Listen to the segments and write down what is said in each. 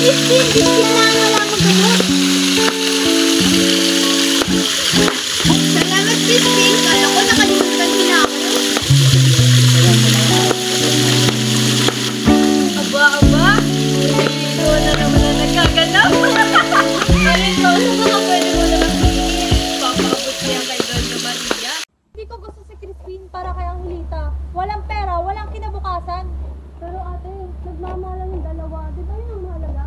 Crispin na wala mo gamot. Salamat, Crispin. Kala ko nakalimutan mo na ako. Aba. Ikaw na naman na nagkaganap. Ikaw na baka pwede mo naman sabihin. Papaabot niya kay Doña Maria. Hindi ko gusto si Crispin para kay Angelita. Walang pera, walang kinabukasan. Pero ate, nagmamahalan yung dalawa. Di ba yun ang mahalaga?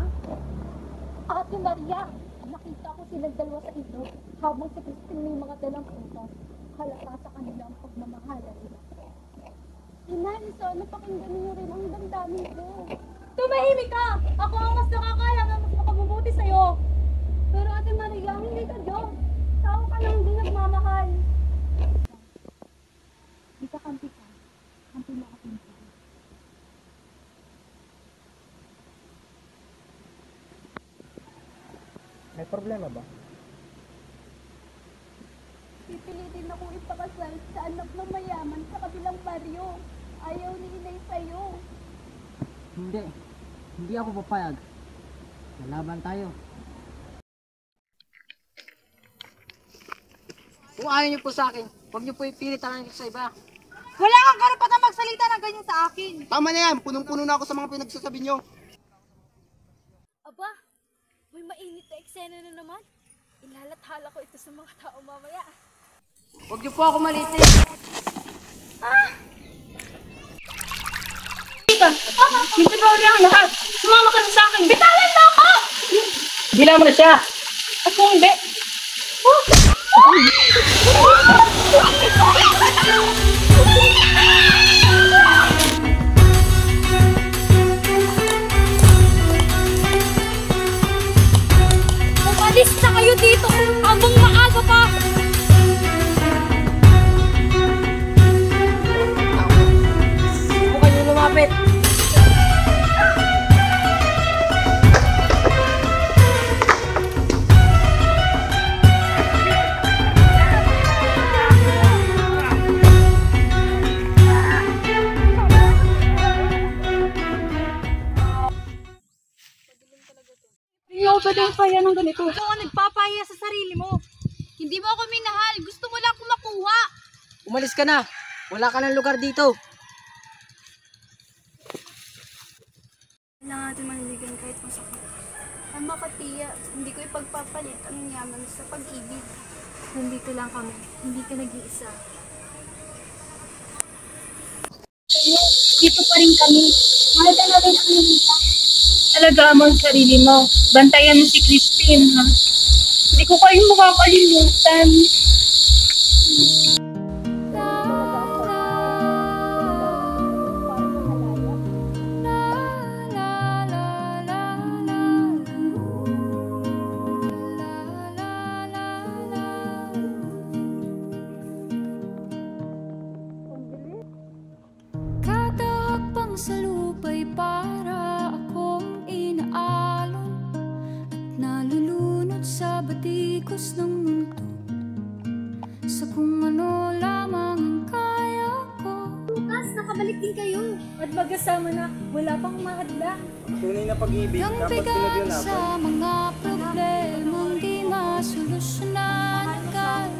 Ate Maria, nakita ko silang dalawa sa ilog habang si Crispin may mga dalang prutas. Halata sa kanila ang pagmamahalan nila. Inay, sana pakinggan niyo rin ang damdamin ko. Tumahimik ka! Ako ang mas nakakaalam na mas makabubuti sa'yo. Pero ate Maria, hindi ka Diyos. Tao ka lang hindi nagmamahal. Di ka kampi ka. Kampi mo ako. May problema ba? Pipilitin akong ipakasal sa anak ng mayaman sa kabilang baryo. Ayaw ni Inay sa'yo. Hindi ako papayag. Lalaban tayo. Kung ayaw niyo po sa akin, huwag niyo po ipilit ang sa iba. Wala kang karapatang magsalita ng ganyan sa akin. Tama na yan, punong-puno na ako sa mga pinagsasabi nyo. Aba, may mainit na eksena na naman. Ilalathala ko ito sa mga tao mamaya. Huwag niyo po ako malitin. Hindi ba uli ang lahat? Sumama ka na sa akin. Bitawan mo ako! Bilang mo na siya. At kung hindi, umalis na kayo dito habang maaga pa. Huwag kayo lumapit. Hindi ako pwede kaya ng ganito. Ikaw ang nagpapahiya sa sarili mo. Hindi mo ako minahal. Gusto mo lang kumakuha. Umalis ka na. Wala ka ng lugar dito. Kailangan natin maniligan kahit masakit. Tama ka, Tia. Hindi ko ipagpapalit ang yaman sa pag-ibig. Nandito lang kami. Hindi ka nag-iisa. Dito pa rin kami. Mahal ka na rin ang Angelita. Alagaan mo ang sarili mo. Bantayan mo si Crispin, ha? Hindi ko kayo makakalimutan. Katahakbang sa lupa'y para akong inaalon at nalulunod sa batikos ng mundo, sa kung ano lamang ang kaya ko. Bukas, nakabalik din kayo. At magkasama na, wala pang mahadla. Tunay na pag-ibig, Ang dapat bigat pinaglalaban. sa mga problemang di masolusyonan agad.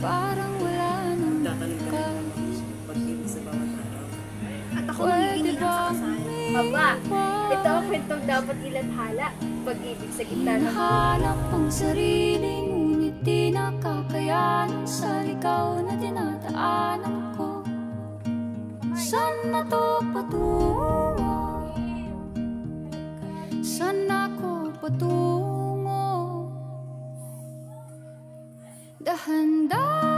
Parang wala nang At ako pwede magiging bang Aba, ito ang kwentong dapat ilathala. Pag-ibig sa gitna ng hinahanap ang sarili, ngunit di nakakayanan sa ligaw na dinadaanan ko. Saan na to patungo? Saan ako patungo? Dahan-dahan